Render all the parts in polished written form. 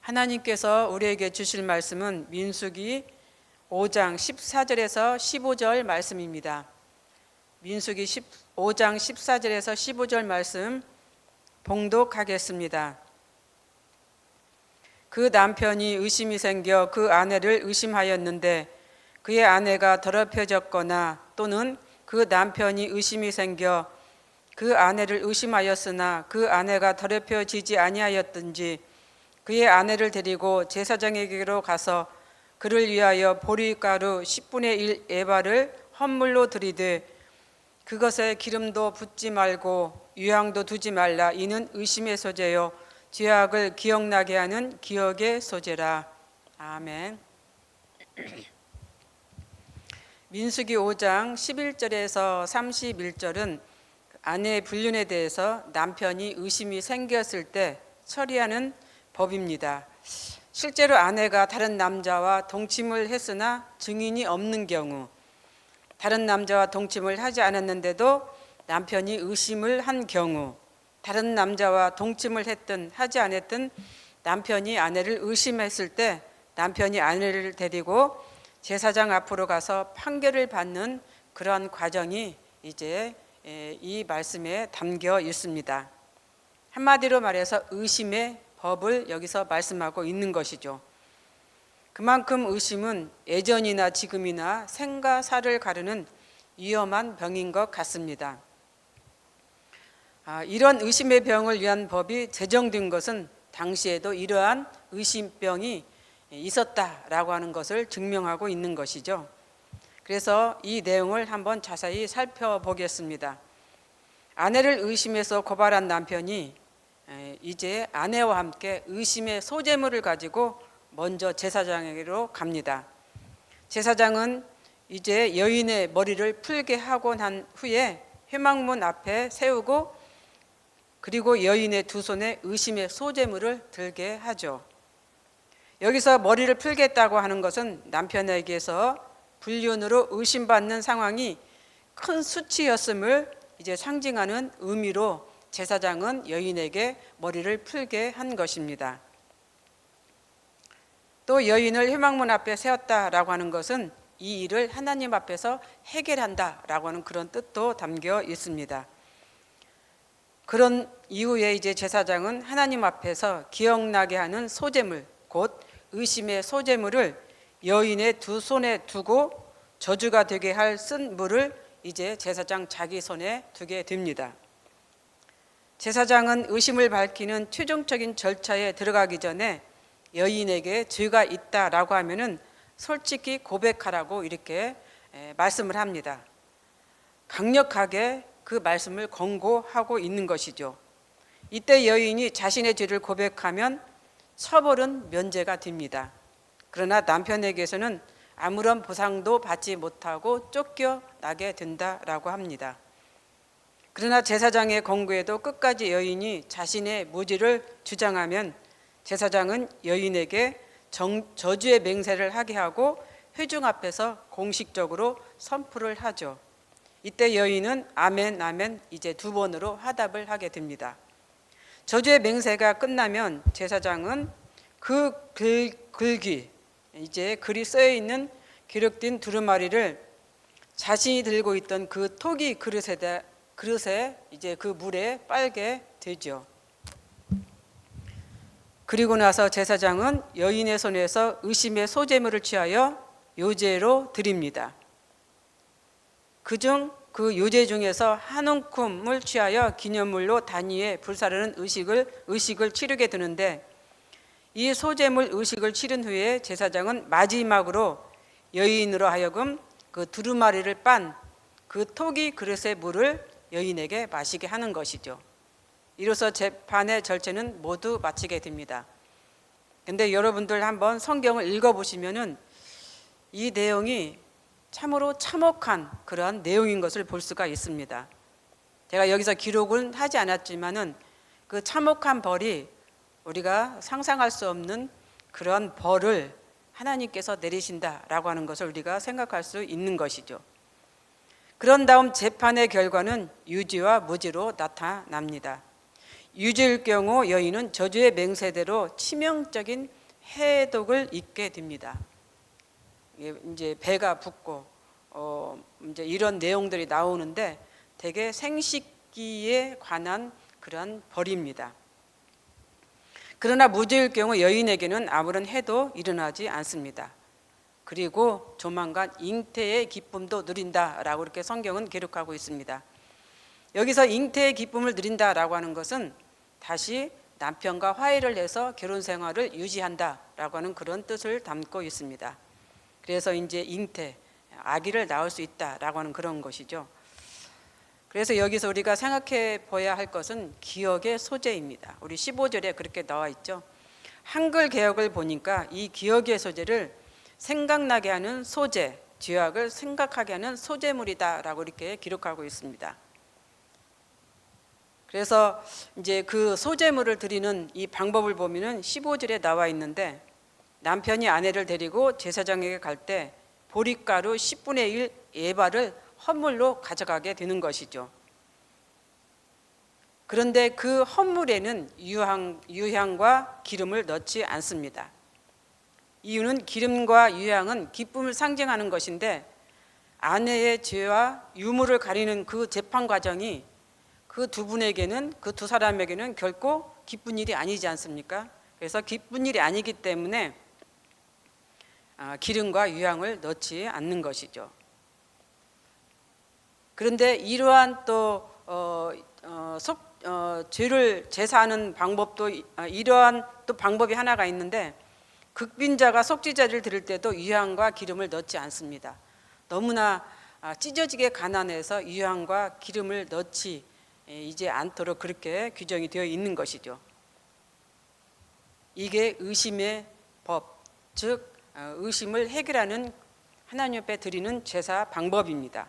하나님께서 우리에게 주실 말씀은 민수기 5장 14절에서 15절 말씀입니다. 민수기 5장 14절에서 15절 말씀 봉독하겠습니다. 그 남편이 의심이 생겨 그 아내를 의심하였는데 그의 아내가 더럽혀졌거나 또는 그 남편이 의심이 생겨 그 아내를 의심하였으나 그 아내가 더럽혀지지 아니하였든지 그의 아내를 데리고 제사장에게로 가서 그를 위하여 보리가루 10분의 1 에바를 헌물로 드리되 그것에 기름도 붓지 말고 유향도 두지 말라. 이는 의심의 소재요 죄악을 기억나게 하는 기억의 소재라. 아멘. 민수기 5장 11절에서 31절은 아내의 불륜에 대해서 남편이 의심이 생겼을 때 처리하는 법입니다. 실제로 아내가 다른 남자와 동침을 했으나 증인이 없는 경우, 다른 남자와 동침을 하지 않았는데도 남편이 의심을 한 경우, 다른 남자와 동침을 했든 하지 않았든 남편이 아내를 의심했을 때 남편이 아내를 데리고 제사장 앞으로 가서 판결을 받는 그런 과정이 이제 이 말씀에 담겨 있습니다. 한마디로 말해서 의심의 법을 여기서 말씀하고 있는 것이죠. 그만큼 의심은 예전이나 지금이나 생과 사를 가르는 위험한 병인 것 같습니다. 이런 의심의 병을 위한 법이 제정된 것은 당시에도 이러한 의심병이 있었다라고 하는 것을 증명하고 있는 것이죠. 그래서 이 내용을 한번 자세히 살펴보겠습니다. 아내를 의심해서 고발한 남편이 이제 아내와 함께 의심의 소재물을 가지고 먼저 제사장에게로 갑니다. 제사장은 이제 여인의 머리를 풀게 하고 난 후에 회막문 앞에 세우고 그리고 여인의 두 손에 의심의 소재물을 들게 하죠. 여기서 머리를 풀겠다고 하는 것은 남편에게서 불륜으로 의심받는 상황이 큰 수치였음을 이제 상징하는 의미로 제사장은 여인에게 머리를 풀게 한 것입니다. 또 여인을 회막문 앞에 세웠다라고 하는 것은 이 일을 하나님 앞에서 해결한다라고 하는 그런 뜻도 담겨 있습니다. 그런 이후에 이제 제사장은 하나님 앞에서 기억나게 하는 소재물, 곧 의심의 소재물을 여인의 두 손에 두고 저주가 되게 할 쓴 물을 이제 제사장 자기 손에 두게 됩니다. 제사장은 의심을 밝히는 최종적인 절차에 들어가기 전에 여인에게 죄가 있다라고 하면은 솔직히 고백하라고 이렇게 말씀을 합니다. 강력하게 그 말씀을 권고하고 있는 것이죠. 이때 여인이 자신의 죄를 고백하면 처벌은 면제가 됩니다. 그러나 남편에게서는 아무런 보상도 받지 못하고 쫓겨나게 된다라고 합니다. 그러나 제사장의 권고에도 끝까지 여인이 자신의 무지를 주장하면 제사장은 여인에게 저주의 맹세를 하게 하고 회중 앞에서 공식적으로 선포를 하죠. 이때 여인은 아멘 아멘 이제 두 번으로 화답을 하게 됩니다. 저주의 맹세가 끝나면 제사장은 그 글귀, 이제 글이 쓰여 있는 기록된 두루마리를 자신이 들고 있던 그 토기 그릇에 이제 그 물에 빨게 되죠. 그리고 나서 제사장은 여인의 손에서 의심의 소재물을 취하여 요제로 드립니다. 그중 그 요제 중에서 한 움큼을 취하여 기념물로 단위에 불사르는 의식을 치르게 되는데 이 소재물 의식을 치른 후에 제사장은 마지막으로 여인으로 하여금 그 두루마리를 빤 그 토기 그릇의 물을 여인에게 마시게 하는 것이죠. 이로써 재판의 절차는 모두 마치게 됩니다. 근데 여러분들 한번 성경을 읽어보시면은 이 내용이 참으로 참혹한 그러한 내용인 것을 볼 수가 있습니다. 제가 여기서 기록은 하지 않았지만은 그 참혹한 벌이 우리가 상상할 수 없는 그런 벌을 하나님께서 내리신다라고 하는 것을 우리가 생각할 수 있는 것이죠. 그런 다음 재판의 결과는 유죄와 무죄로 나타납니다. 유죄일 경우 여인은 저주의 맹세대로 치명적인 해독을 입게 됩니다. 이제 배가 붓고 이제 이런 내용들이 나오는데 대개 생식기에 관한 그런 벌입니다. 그러나 무죄일 경우 여인에게는 아무런 해도 일어나지 않습니다. 그리고 조만간 잉태의 기쁨도 누린다라고 이렇게 성경은 기록하고 있습니다. 여기서 잉태의 기쁨을 누린다라고 하는 것은 다시 남편과 화해를 해서 결혼 생활을 유지한다라고 하는 그런 뜻을 담고 있습니다. 그래서 이제 잉태, 아기를 낳을 수 있다라고 하는 그런 것이죠. 그래서 여기서 우리가 생각해 봐야 할 것은 기억의 소재입니다. 우리 15절에 그렇게 나와 있죠. 한글 개역을 보니까 이 기억의 소재를 생각나게 하는 소재, 죄악을 생각하게 하는 소재물이다라고 이렇게 기록하고 있습니다. 그래서 이제 그 소재물을 드리는 이 방법을 보면은 15절에 나와 있는데 남편이 아내를 데리고 제사장에게 갈 때 보리가루 10분의 1 에바를 헌물로 가져가게 되는 것이죠. 그런데 그 헌물에는 유향과 기름을 넣지 않습니다. 이유는 기름과 유향은 기쁨을 상징하는 것인데 아내의 죄와 유무를 가리는 그 재판 과정이 그 두 분에게는, 그 두 사람에게는 결코 기쁜 일이 아니지 않습니까? 그래서 기쁜 일이 아니기 때문에 기름과 유향을 넣지 않는 것이죠. 그런데 이러한 또 죄를 제사하는 방법도 이러한 또 방법이 하나가 있는데 극빈자가 속죄제를 드릴 때도 유향과 기름을 넣지 않습니다. 너무나 찢어지게 가난해서 유향과 기름을 넣지 이제 않도록 그렇게 규정이 되어 있는 것이죠. 이게 의심의 법, 즉 의심을 해결하는 하나님 앞에 드리는 제사 방법입니다.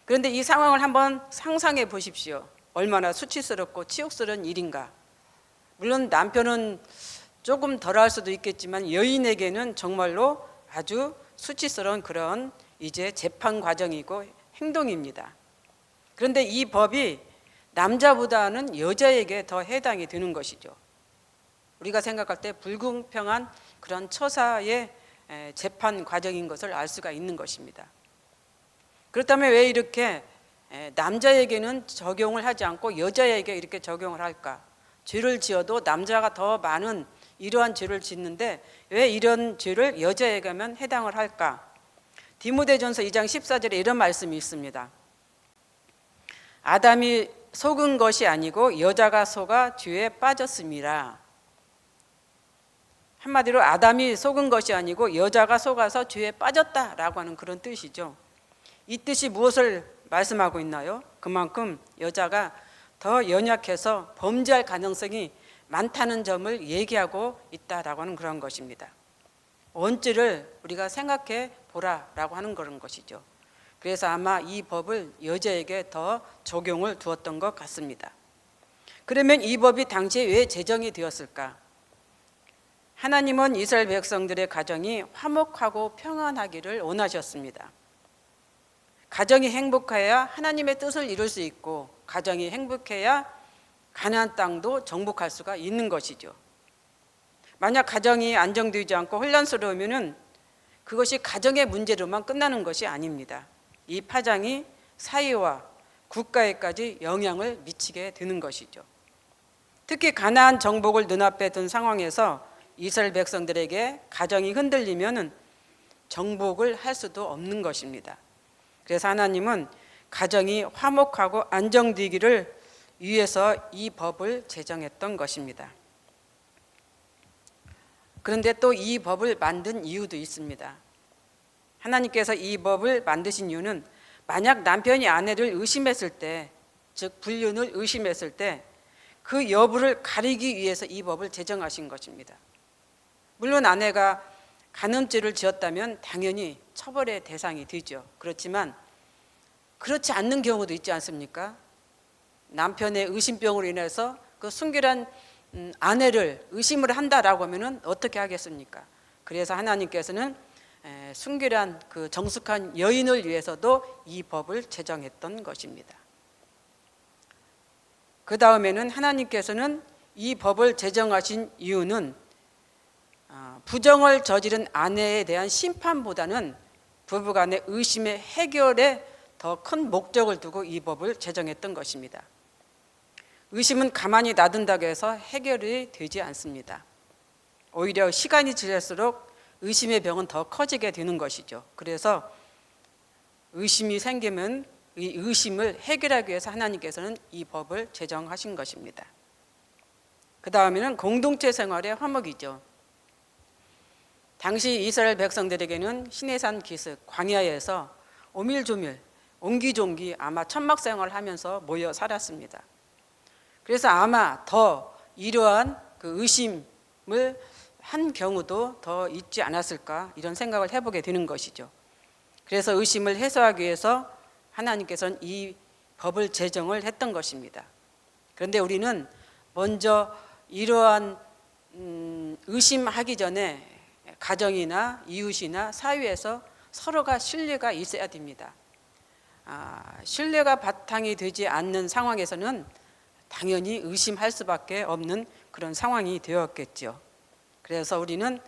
그런데 이 상황을 한번 상상해 보십시오. 얼마나 수치스럽고 치욕스러운 일인가. 물론 남편은 조금 덜할 수도 있겠지만 여인에게는 정말로 아주 수치스러운 그런 이제 재판 과정이고 행동입니다. 그런데 이 법이 남자보다는 여자에게 더 해당이 되는 것이죠. 우리가 생각할 때 불공평한 그런 처사의 재판 과정인 것을 알 수가 있는 것입니다. 그렇다면 왜 이렇게 남자에게는 적용을 하지 않고 여자에게 이렇게 적용을 할까? 죄를 지어도 남자가 더 많은 이러한 죄를 짓는데 왜 이런 죄를 여자에게만 해당을 할까? 디모데전서 2장 14절에 이런 말씀이 있습니다. 아담이 속은 것이 아니고 여자가 속아 죄에 빠졌음이라. 한마디로 아담이 속은 것이 아니고 여자가 속아서 죄에 빠졌다라고 하는 그런 뜻이죠. 이 뜻이 무엇을 말씀하고 있나요? 그만큼 여자가 더 연약해서 범죄할 가능성이 많다는 점을 얘기하고 있다라고 하는 그런 것입니다. 원죄를 우리가 생각해 보라라고 하는 그런 것이죠. 그래서 아마 이 법을 여자에게 더 적용을 두었던 것 같습니다. 그러면 이 법이 당시에 왜 제정이 되었을까? 하나님은 이스라엘 백성들의 가정이 화목하고 평안하기를 원하셨습니다. 가정이 행복해야 하나님의 뜻을 이룰 수 있고 가정이 행복해야 가나안 땅도 정복할 수가 있는 것이죠. 만약 가정이 안정되지 않고 혼란스러우면 그것이 가정의 문제로만 끝나는 것이 아닙니다. 이 파장이 사회와 국가에까지 영향을 미치게 되는 것이죠. 특히 가나안 정복을 눈앞에 둔 상황에서 이스라엘 백성들에게 가정이 흔들리면 정복을 할 수도 없는 것입니다. 그래서 하나님은 가정이 화목하고 안정되기를 위해서 이 법을 제정했던 것입니다. 그런데 또 이 법을 만든 이유도 있습니다. 하나님께서 이 법을 만드신 이유는 만약 남편이 아내를 의심했을 때, 즉 불륜을 의심했을 때 그 여부를 가리기 위해서 이 법을 제정하신 것입니다. 물론 아내가 간음죄를 지었다면 당연히 처벌의 대상이 되죠. 그렇지만 그렇지 않는 경우도 있지 않습니까? 남편의 의심병으로 인해서 그 순결한 아내를 의심을 한다라고 하면은 어떻게 하겠습니까? 그래서 하나님께서는 순결한 그 정숙한 여인을 위해서도 이 법을 제정했던 것입니다. 그 다음에는 하나님께서는 이 법을 제정하신 이유는 부정을 저지른 아내에 대한 심판보다는 부부간의 의심의 해결에 더 큰 목적을 두고 이 법을 제정했던 것입니다. 의심은 가만히 놔둔다고 해서 해결이 되지 않습니다. 오히려 시간이 지날수록 의심의 병은 더 커지게 되는 것이죠. 그래서 의심이 생기면 이 의심을 해결하기 위해서 하나님께서는 이 법을 제정하신 것입니다. 그 다음에는 공동체 생활의 화목이죠. 당시 이스라엘 백성들에게는 시내산 기슭 광야에서 오밀조밀 옹기종기 아마 천막 생활을 하면서 모여 살았습니다. 그래서 아마 더 이러한 그 의심을 한 경우도 더 있지 않았을까 이런 생각을 해보게 되는 것이죠. 그래서 의심을 해소하기 위해서 하나님께서는 이 법을 제정을 했던 것입니다. 그런데 우리는 먼저 이러한 의심하기 전에 가정이나 이웃이나 사회에서 서로가 신뢰가 있어야 됩니다. 신뢰가 바탕이 되지 않는 상황에서는 당연히 의심할 수밖에 없는 그런 상황이 되었겠죠. 그래서 우리는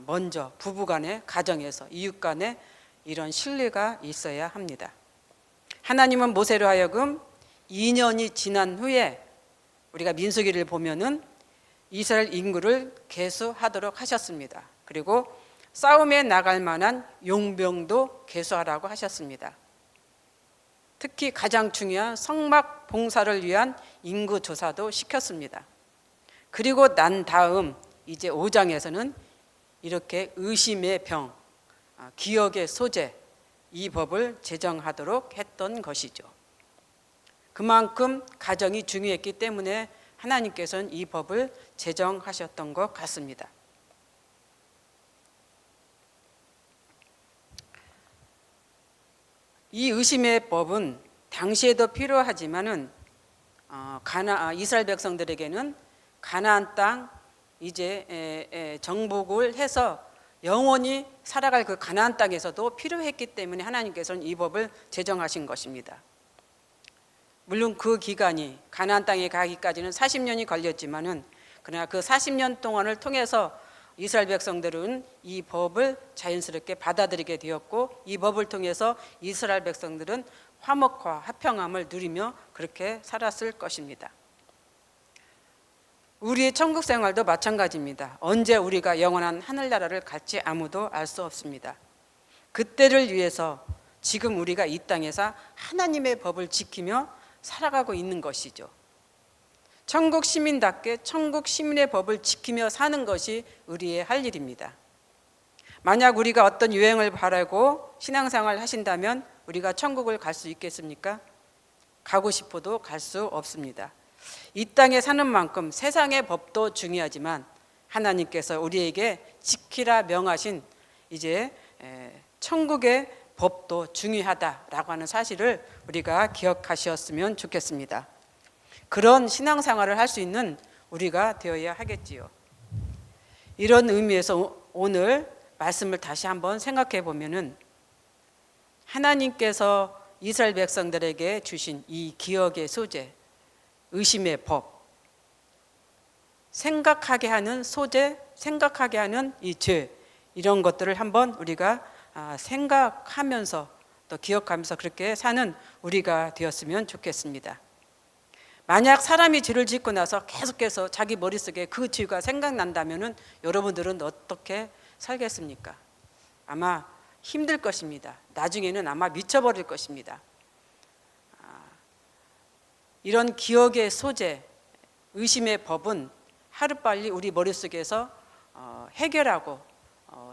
먼저 부부간의 가정에서 이웃 간에 이런 신뢰가 있어야 합니다. 하나님은 모세로 하여금 2년이 지난 후에 우리가 민수기를 보면은 이스라엘 인구를 계수하도록 하셨습니다. 그리고 싸움에 나갈 만한 용병도 계수하라고 하셨습니다. 특히 가장 중요한 성막 봉사를 위한 인구 조사도 시켰습니다. 그리고 난 다음 이제 5장에서는 이렇게 의심의 병, 기억의 소재, 이 법을 제정하도록 했던 것이죠. 그만큼 가정이 중요했기 때문에 하나님께서는 이 법을 제정하셨던 것 같습니다. 이 의심의 법은 당시에도 필요하지만은 이스라엘 백성들에게는 가나안 땅 이제 정복을 해서 영원히 살아갈 그 가나안 땅에서도 필요했기 때문에 하나님께서는 이 법을 제정하신 것입니다. 물론 그 기간이 가나안 땅에 가기까지는 40년이 걸렸지만은 그러나 그 40년 동안을 통해서 이스라엘 백성들은 이 법을 자연스럽게 받아들이게 되었고 이 법을 통해서 이스라엘 백성들은 화목과 화평함을 누리며 그렇게 살았을 것입니다. 우리의 천국 생활도 마찬가지입니다. 언제 우리가 영원한 하늘나라를 갈지 아무도 알 수 없습니다. 그때를 위해서 지금 우리가 이 땅에서 하나님의 법을 지키며 살아가고 있는 것이죠. 천국 시민답게 천국 시민의 법을 지키며 사는 것이 우리의 할 일입니다. 만약 우리가 어떤 유행을 바라고 신앙생활을 하신다면 우리가 천국을 갈 수 있겠습니까? 가고 싶어도 갈 수 없습니다. 이 땅에 사는 만큼 세상의 법도 중요하지만 하나님께서 우리에게 지키라 명하신 이제 천국의 법도 중요하다라고 하는 사실을 우리가 기억하셨으면 좋겠습니다. 그런 신앙생활을 할 수 있는 우리가 되어야 하겠지요. 이런 의미에서 오늘 말씀을 다시 한번 생각해 보면은 하나님께서 이스라엘 백성들에게 주신 이 기억의 소재, 의심의 법, 생각하게 하는 소재, 생각하게 하는 이 죄, 이런 것들을 한번 우리가 생각하면서 또 기억하면서 그렇게 사는 우리가 되었으면 좋겠습니다. 만약 사람이 죄를 짓고 나서 계속해서 자기 머릿속에 그 죄가 생각난다면 여러분들은 어떻게 살겠습니까? 아마 힘들 것입니다. 나중에는 아마 미쳐버릴 것입니다. 이런 기억의 소재, 의심의 법은 하루빨리 우리 머릿속에서 해결하고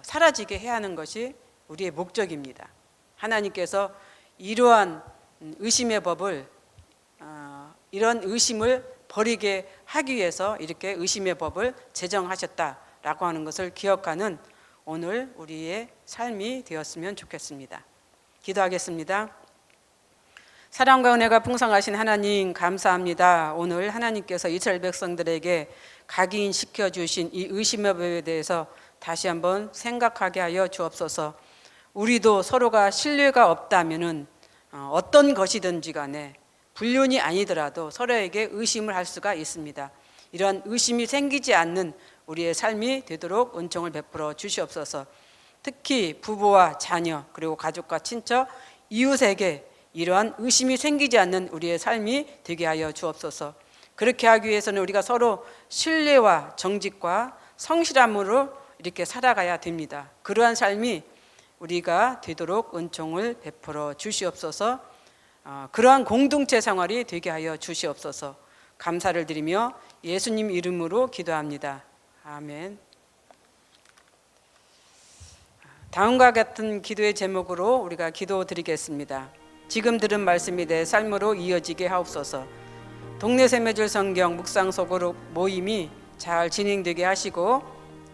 사라지게 해야 하는 것이 우리의 목적입니다. 하나님께서 이러한 의심의 법을 이런 의심을 버리게 하기 위해서 이렇게 의심의 법을 제정하셨다라고 하는 것을 기억하는 오늘 우리의 삶이 되었으면 좋겠습니다. 기도하겠습니다. 사랑과 은혜가 풍성하신 하나님 감사합니다. 오늘 하나님께서 이스라엘 백성들에게 각인시켜 주신 이 의심의 법에 대해서 다시 한번 생각하게 하여 주옵소서. 우리도 서로가 신뢰가 없다면은 어떤 것이든지 간에 불륜이 아니더라도 서로에게 의심을 할 수가 있습니다. 이런 의심이 생기지 않는 우리의 삶이 되도록 은총을 베풀어 주시옵소서. 특히 부부와 자녀 그리고 가족과 친척, 이웃에게 이러한 의심이 생기지 않는 우리의 삶이 되게 하여 주옵소서. 그렇게 하기 위해서는 우리가 서로 신뢰와 정직과 성실함으로 이렇게 살아가야 됩니다. 그러한 삶이 우리가 되도록 은총을 베풀어 주시옵소서. 그러한 공동체 생활이 되게 하여 주시옵소서. 감사를 드리며 예수님 이름으로 기도합니다. 아멘. 다음과 같은 기도의 제목으로 우리가 기도드리겠습니다. 지금 들은 말씀이 내 삶으로 이어지게 하옵소서. 동네 샘매줄 성경 묵상 소그룹 모임이 잘 진행되게 하시고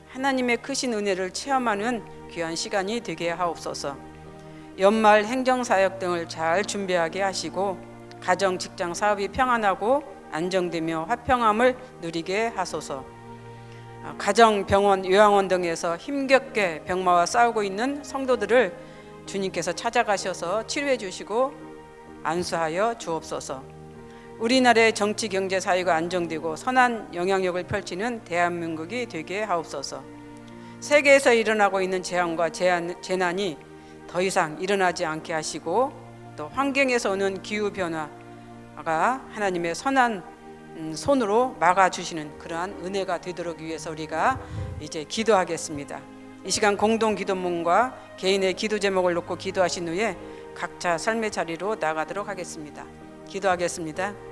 하나님의 크신 은혜를 체험하는 귀한 시간이 되게 하옵소서. 연말 행정사역 등을 잘 준비하게 하시고 가정, 직장, 사업이 평안하고 안정되며 화평함을 누리게 하소서. 가정, 병원, 요양원 등에서 힘겹게 병마와 싸우고 있는 성도들을 주님께서 찾아가셔서 치료해 주시고 안수하여 주옵소서. 우리나라의 정치, 경제, 사회가 안정되고 선한 영향력을 펼치는 대한민국이 되게 하옵소서. 세계에서 일어나고 있는 재앙과 재난이 더 이상 일어나지 않게 하시고 또 환경에서 오는 기후변화가 하나님의 선한 손으로 막아주시는 그러한 은혜가 되도록 위해서 우리가 이제 기도하겠습니다. 이 시간 공동 기도문과 개인의 기도 제목을 놓고 기도하신 후에 각자 삶의 자리로 나가도록 하겠습니다. 기도하겠습니다.